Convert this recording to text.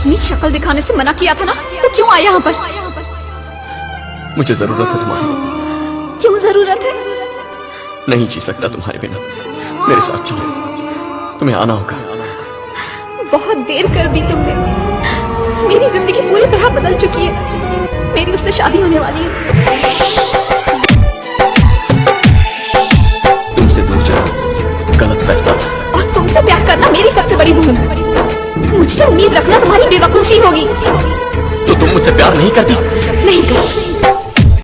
अपनी शक्ल दिखाने से मना किया था ना, तो क्यों आया यहाँ पर? मुझे जरूरत है तुम्हारी। क्यों जरूरत है? नहीं जी सकता तुम्हारे बिना। मेरे साथ चलो, तुम्हें आना होगा। बहुत देर कर दी तुमने। मेरी जिंदगी पूरी तरह बदल चुकी है। मेरी उससे शादी होने वाली है। तुमसे दूर जाना गलत फैसला था। और तुमसे प्यार करना मेरी सबसे बड़ी भूल। मुझसे उम्मीद रखना तुम्हारी बेवकूफी होगी। तो तुम मुझसे प्यार नहीं करती? नहीं करती।